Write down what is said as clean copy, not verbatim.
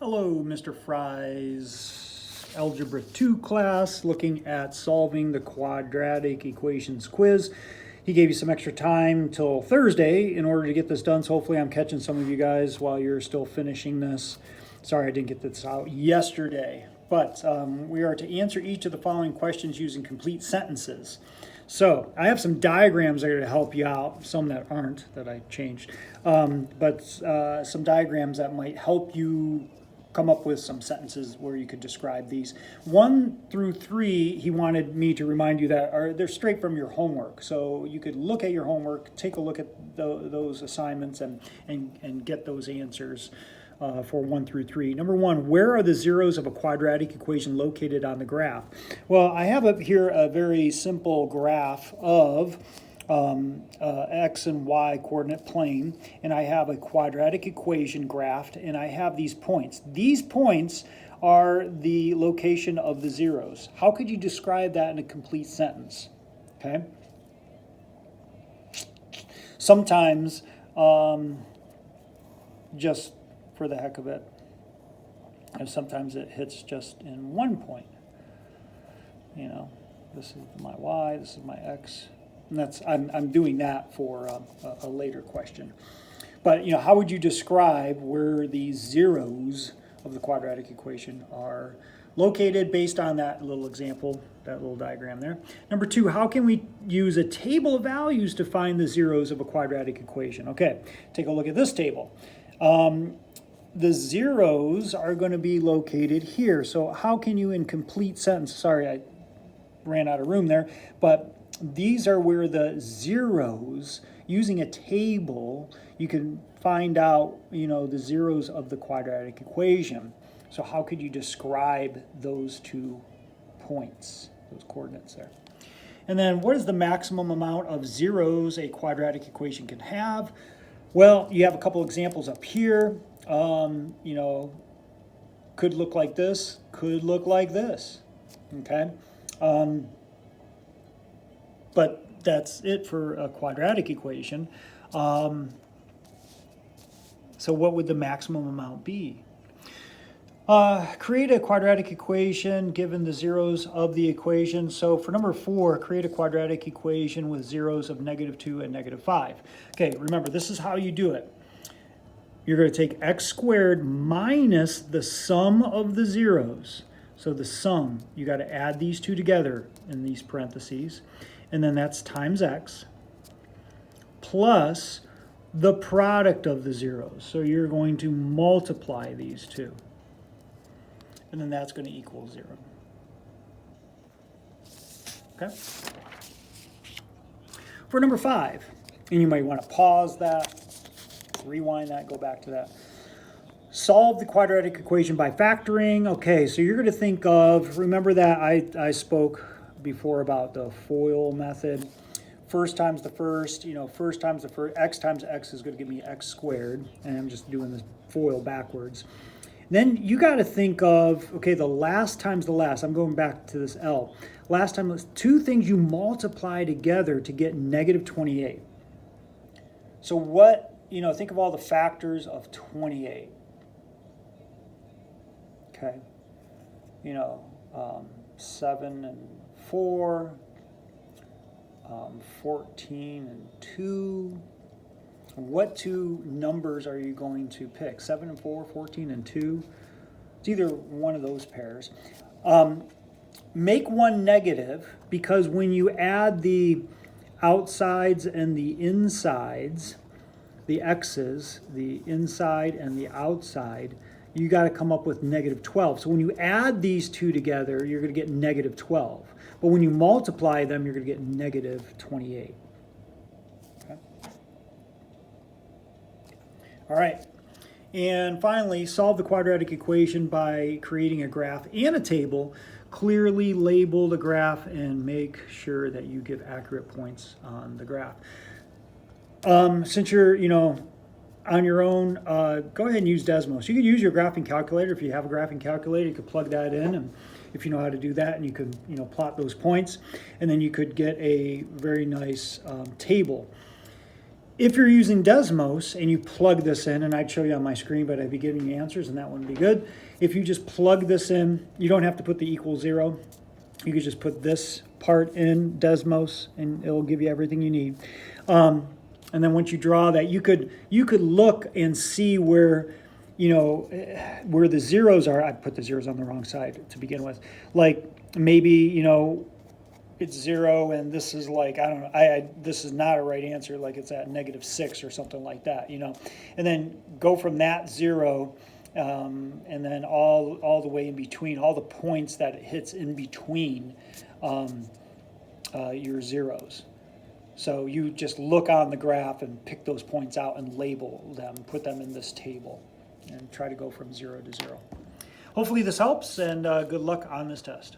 Hello, Mr. Fry's Algebra 2 class, looking at solving the quadratic equations quiz. He gave you some extra time till Thursday in order to get this done, so hopefully I'm catching some of you guys while you're still finishing this. Sorry I didn't get this out yesterday, but we are to answer each of the following questions using complete sentences. So I have some diagrams that are to help you out, some that aren't, that I changed, but some diagrams that might help you come up with some sentences where you could describe these. 1 through 3, he wanted me to remind you that they're straight from your homework. So you could look at your homework, take a look at those assignments and get those answers for 1 through 3. Number 1, where are the zeros of a quadratic equation located on the graph? Well, I have up here a very simple graph of x and y coordinate plane, and I have a quadratic equation graphed, and I have these points. These points are the location of the zeros. How could you describe that in a complete sentence? Okay. Sometimes, just for the heck of it, and sometimes it hits just in one point. You know, this is my y, this is my x. And that's I'm doing that for a later question. But you know, how would you describe where these zeros of the quadratic equation are located based on that little example, that little diagram there? Number 2, how can we use a table of values to find the zeros of a quadratic equation? Okay, take a look at this table. The zeros are going to be located here. So how can you, in complete sentence, sorry I ran out of room there, but these are where the zeros, using a table, you can find out, you know, the zeros of the quadratic equation. So how could you describe those 2 points, those coordinates there? And then what is the maximum amount of zeros a quadratic equation can have? Well, you have a couple examples up here. You know, could look like this, could look like this, okay? But that's it for a quadratic equation. So what would the maximum amount be? Create a quadratic equation given the zeros of the equation. So for number 4, create a quadratic equation with zeros of -2 and -5. Okay, remember, this is how you do it. You're going to take x squared minus the sum of the zeros. So the sum, you got to add these 2 together in these parentheses. And then that's times x plus the product of the zeros. So you're going to multiply these 2. And then that's going to equal 0. Okay? For number 5, and you might want to pause that, rewind that, go back to that. Solve the quadratic equation by factoring. Okay, so you're going to think of, remember that I spoke before about the FOIL method. First times the first, you know, first times the first, x times x is going to give me x squared, and I'm just doing this FOIL backwards. Then you got to think of, okay, the last times the last, I'm going back to this L. Last time, 2 things you multiply together to get -28. So what, you know, think of all the factors of 28. Okay, you know, 7 and 4, 14 and 2. What 2 numbers are you going to pick? 7 and 4, 14 and 2? It's either one of those pairs. Make one negative, because when you add the outsides and the insides, the x's, the inside and the outside, you got to come up with -12. So when you add these 2 together, you're going to get -12. But when you multiply them, you're going to get -28. Okay. All right. And finally, solve the quadratic equation by creating a graph and a table. Clearly label the graph and make sure that you give accurate points on the graph. Since you're, you know, on your own, go ahead and use Desmos. You could use your graphing calculator. If you have a graphing calculator, you could plug that in, and if you know how to do that, and you could, you know, plot those points, and then you could get a very nice table. If you're using Desmos and you plug this in, and I'd show you on my screen, but I'd be giving you answers and that wouldn't be good. If you just plug this in, you don't have to put the equal 0. You could just put this part in Desmos and it'll give you everything you need. And then once you draw that, you could look and see where, where the zeros are. I put the zeros on the wrong side to begin with. Like maybe, it's 0 and this is like, I don't know, this is not a right answer, like it's at -6 or something like that, and then go from that 0 and then all the way in between, all the points that it hits in between your zeros. So you just look on the graph and pick those points out and label them, put them in this table, and try to go from 0 to 0. Hopefully this helps, and good luck on this test.